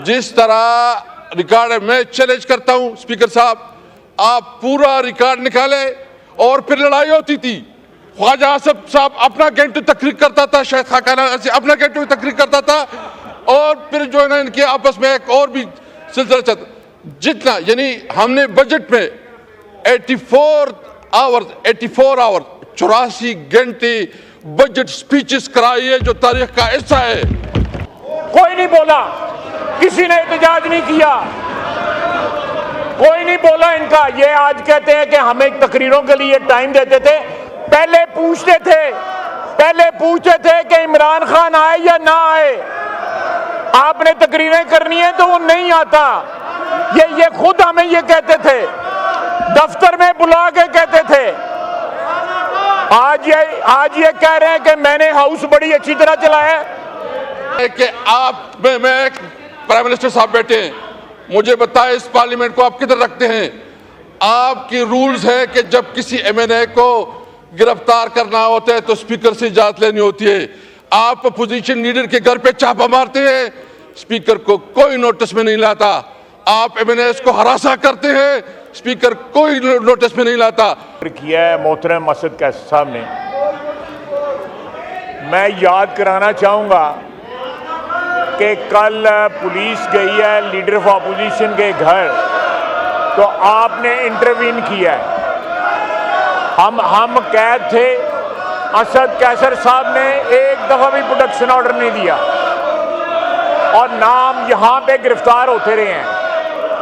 जिस तरह रिकॉर्ड है, मैं चैलेंज करता हूं स्पीकर साहब, आप पूरा रिकॉर्ड निकाले। और फिर लड़ाई होती थी, ख्वाजा आसिफ साहब अपना घंटे तकरीर करता था, शायद खाकाना से अपना घंटे तकरीर करता था, और फिर जो है ना इनके आपस में एक और भी सिलसिला चलता। जितना यानी हमने बजट में 84 आवर्स 84 घंटे बजट स्पीचेस कराई है, जो तारीख का हिस्सा है। कोई नहीं बोला, किसी ने एहतजाज नहीं किया, कोई नहीं बोला इनका। ये आज कहते हैं कि हमें तकरीरों के लिए टाइम देते थे। पहले पूछते थे कि इमरान खान आए या ना आए। आपने तकरीरें करनी है तो वो नहीं आता। ये खुद हमें ये कहते थे, दफ्तर में बुला के कहते थे। आज ये कह रहे हैं कि मैंने हाउस बड़ी अच्छी तरह चलाया है। कि आप मैं प्राइम मिनिस्टर साहब बैठे हैं, मुझे बताएं इस पार्लियामेंट को आप किधर रखते हैं? आपकी रूल्स है कि जब किसी एमएनए को गिरफ्तार करना होता है तो स्पीकर से इजाजत लेनी होती है। आप अपोजिशन लीडर के घर पे छापा मारते हैं, स्पीकर को कोई नोटिस में नहीं लाता। आप एमएनएस को हरासा करते हैं, स्पीकर कोई नोटिस में नहीं लाता। किया है मोहतरम मसद कैसर साहब ने। मैं याद कराना चाहूँगा कि कल पुलिस गई है लीडर ऑफ अपोजिशन के घर, तो आपने इंटरवीन किया है। हम कैद थे, असद कैसर साहब ने एक दफ़ा भी प्रोटेक्शन ऑर्डर नहीं दिया, और नाम यहाँ पे गिरफ्तार होते रहे हैं।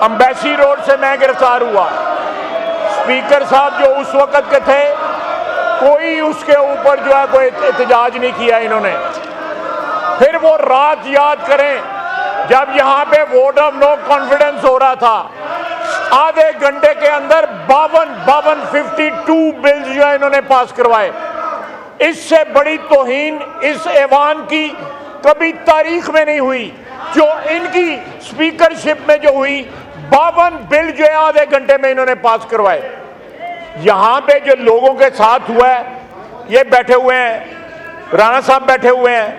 अम्बेसी रोड से मैं गिरफ्तार हुआ, स्पीकर साहब जो उस वक़्त के थे, कोई उसके ऊपर जो है कोई एहतजाज नहीं किया इन्होंने। फिर वो रात याद करें जब यहाँ पे वोट ऑफ नो कॉन्फिडेंस हो रहा था, आधे घंटे के अंदर 52 बिल्स जो है इन्होंने पास करवाए। इससे बड़ी तौहीन इस ऐवान की कभी तारीख में नहीं हुई जो इनकी स्पीकरशिप में जो हुई। 52 बिल जो है आधे घंटे में इन्होंने पास करवाए। यहाँ पे जो लोगों के साथ हुआ है, ये बैठे हुए हैं, राणा साहब बैठे हुए हैं,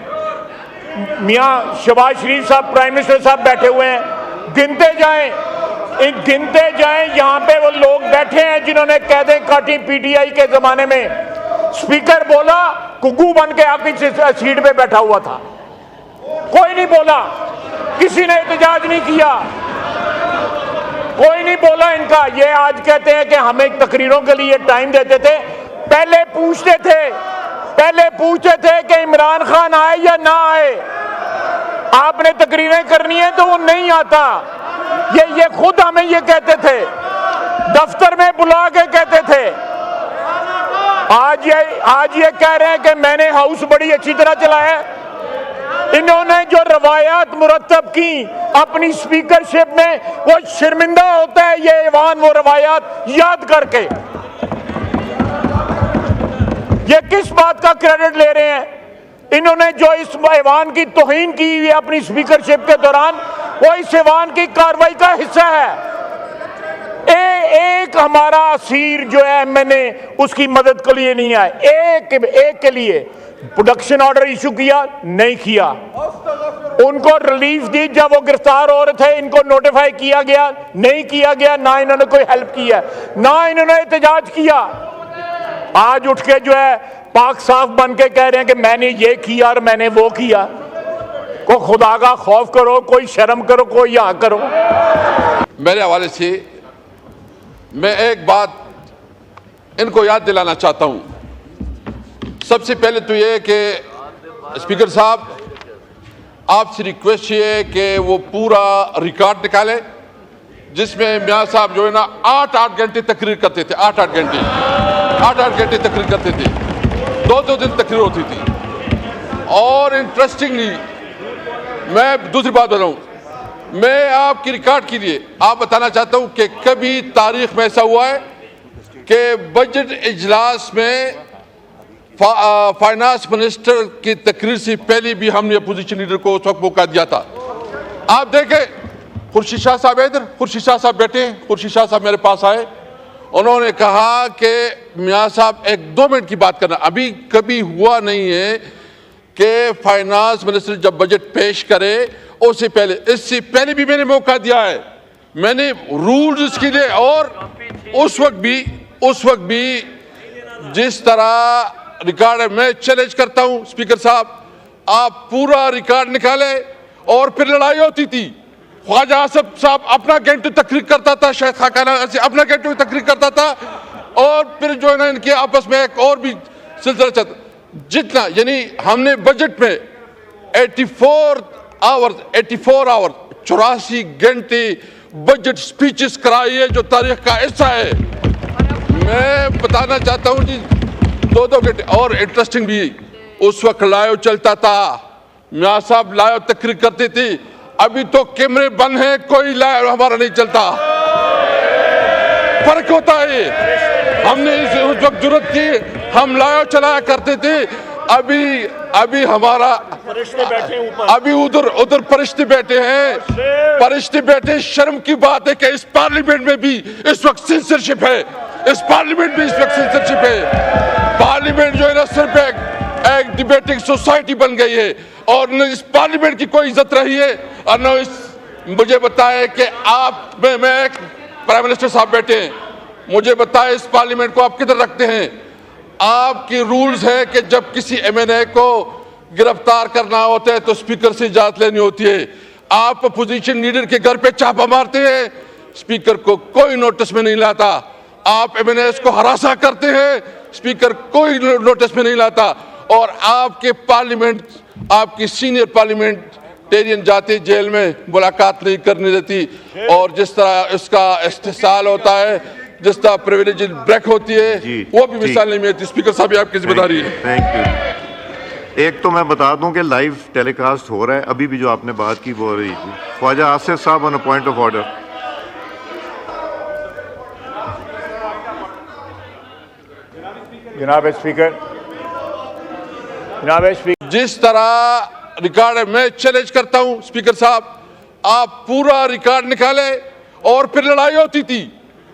मियाँ शहबाज शरीफ साहब प्राइम मिनिस्टर साहब बैठे हुए हैं। गिनते जाएं यहाँ पे वो लोग बैठे हैं जिन्होंने कैदें काटी पीटीआई के जमाने में। स्पीकर बोला, कुग्गू बन के आपकी सीट पे बैठा हुआ था, कोई नहीं बोला, किसी ने एहतजाज नहीं किया, कोई नहीं बोला इनका। ये आज कहते हैं कि हमें तकरीरों के लिए टाइम देते थे। पहले पूछते थे कि इमरान खान आए या ना आए। आपने तकरीरें करनी है तो वो नहीं आता। ये खुद हमें ये कहते थे, दफ्तर में बुला के कहते थे। आज ये कह रहे हैं कि मैंने हाउस बड़ी अच्छी तरह चलाया है। इन्होंने जो रवायात मुरतब की अपनी स्पीकरशिप में, वो शर्मिंदा होता है ये ऐवान वो रवायात याद करके। ये किस बात का क्रेडिट ले रहे हैं? इन्होंने जो इस ऐवान की तौहीन की हुई अपनी स्पीकरशिप के दौरान, वो इस ऐवान की कार्रवाई का हिस्सा है। एक हमारा असीर जो है, मैंने उसकी मदद के लिए नहीं आए, एक के लिए प्रोडक्शन ऑर्डर इशू किया नहीं किया, उनको रिलीफ दी जब वो गिरफ्तार हो रहे थे, इनको नोटिफाई किया गया नहीं किया गया, ना इन्होंने कोई हेल्प किया, ना इन्होंने एहतजाज किया। आज उठ के जो है पाक साफ बन के कह रहे हैं कि मैंने ये किया और मैंने वो किया। को खुदा का खौफ करो, कोई शर्म करो, कोई यहाँ करो। मेरे हवाले से मैं एक बात इनको याद दिलाना चाहता हूं। सबसे पहले तो ये कि स्पीकर साहब, आपसे रिक्वेस्ट ये है कि वो पूरा रिकॉर्ड निकाले जिसमें मियाँ साहब जो है ना 8-8 घंटे तकरीर करते थे। 8-8 घंटे तकरीर करते थे, 2-2 दिन तकरीर होती थी। और इंटरेस्टिंगली मैं दूसरी बात बता रहा हूँ, मैं आपकी रिकॉर्ड के लिए आप बताना चाहता हूँ कि कभी तारीख में ऐसा हुआ है कि बजट इजलास में फाइनेंस मिनिस्टर की तकरीर से पहले भी हमने अपोजिशन लीडर को उस वक्त मौका दिया था। आप देखें, खुर्शीद शाह साहब इधर, खुर्शीद शाह साहब बैठे हैं, खुर्शीद शाह साहब मेरे पास आए, उन्होंने कहा कि मियाँ साहब 1-2 मिनट की बात करना। अभी कभी हुआ नहीं है कि फाइनेंस मिनिस्टर जब बजट पेश करे उससे पहले, इससे पहले भी मैंने मौका दिया है, मैंने रूल्स के लिए, और उस वक्त भी जिस तरह रिकॉर्ड है, मैं चैलेंज करता हूं स्पीकर साहब, आप पूरा रिकॉर्ड निकाले, और फिर लड़ाई होती थी। ख्वाजा आसिफ साहब अपना घंटे तकरीर करता था, शायद खाकाना से अपना घंटे तकरीर करता था, और फिर जो है ना इनके आपस में एक और भी सिलसिला चलता, जितना यानी हमने बजट में 84 आवर्स 84 घंटे बजट स्पीचेस कराई है, जो तारीख का हिस्सा है। मैं बताना चाहता हूं जी, 2-2 घंटे, और इंटरेस्टिंग भी, उस वक्त लाइव चलता था, मियां साहब लाइव तकरीर करते थे। अभी तो कैमरे बंद हैं, कोई लाइव हमारा नहीं चलता, फर्क होता है। हमने उस वक्त जरूरत की, हम लाइव चलाया करते थे। अभी हमारा फरिश्ते बैठे ऊपर, अभी उधर फरिश्ते बैठे हैं, फरिश्ते बैठे। शर्म की बात है कि इस पार्लियामेंट में भी इस वक्त सेंसरशिप है, इस पार्लियामेंट में इस वक्त सेंसरशिप है। पार्लियामेंट जो है ना सिर्फ एक डिबेटिंग सोसाइटी बन गई है, और न इस पार्लियामेंट की कोई इज्जत रही है, और न इस, मुझे बताए कि आप मैं प्राइम मिनिस्टर साहब बैठे हैं, मुझे बताए इस पार्लियामेंट को आप किधर रखते हैं? आपकी रूल्स है कि जब किसी एमएनए को गिरफ्तार करना होता है तो स्पीकर से इजाजत लेनी होती है। आप अपोजिशन लीडर के घर पे छापा मारते हैं, स्पीकर को कोई नोटिस में नहीं लाता। आप एमएनएस को हरासा करते हैं, स्पीकर कोई नोटिस में नहीं लाता। और आपके पार्लियामेंट, आपकी सीनियर पार्लियामेंटेरियन जाते जेल में, मुलाकात नहीं करने देती, और जिस तरह इसका इस्तेसाल होता है, जिस तरह प्रिविलेज ब्रेक होती है, वो भी मिसाल नहीं मिलती। स्पीकर साहब आपकी जिम्मेदारी है। Thank you. एक तो मैं बता दूं कि लाइव टेलीकास्ट हो रहा है, अभी भी जो आपने बात की वो हो रही थी। ख्वाजा आसिफ साहब on a point of order. जनाब स्पीकर, जिस तरह रिकॉर्ड है, मैं चैलेंज करता हूं स्पीकर साहब, आप पूरा रिकॉर्ड निकाले, और फिर लड़ाई होती थी।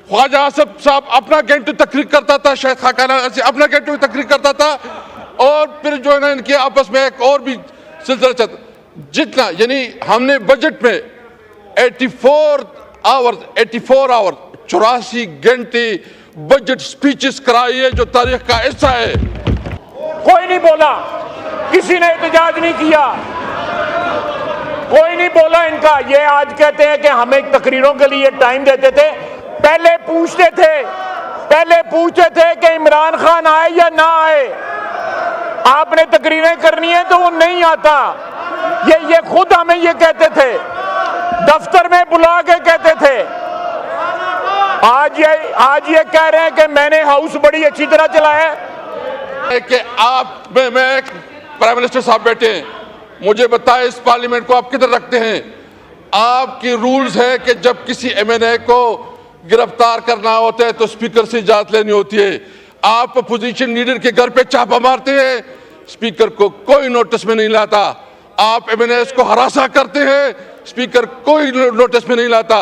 ख्वाजा आसिफ साहब अपना घंटे तकरीर करता था, शायद खाकाना से अपना घंटे तकरीर करता था, और फिर जो है ना इनके आपस में एक और भी सिलसिला चलता, जितना यानी हमने बजट में 84 आवर्स 84 घंटे बजट स्पीचेस कराई है, जो तारीख का हिस्सा है। कोई नहीं बोला, किसी ने एहतजाज नहीं किया, कोई नहीं बोला इनका। ये आज कहते हैं कि हमें तकरीरों के लिए टाइम देते थे। पहले पूछते थे कि इमरान खान आए या ना आए। आपने तकरीरें करनी है तो वो नहीं आता। ये खुद हमें ये कहते थे, दफ्तर में बुला के कहते थे। आज ये कह रहे हैं कि मैंने हाउस बड़ी अच्छी तरह चलाया है। कि मैं प्राइम मिनिस्टर साहब बैठे हैं, मुझे बताए इस पार्लियामेंट को आप किधर रखते हैं? आपकी रूल्स है कि जब किसी एमएनए को गिरफ्तार करना होता है तो स्पीकर से इजाजत लेनी होती है। आप अपोजिशन लीडर के घर पे छापा मारते हैं, स्पीकर को कोई नोटिस में नहीं लाता। आप एमएनएस को हरासा करते हैं, स्पीकर कोई नोटिस में नहीं लाता।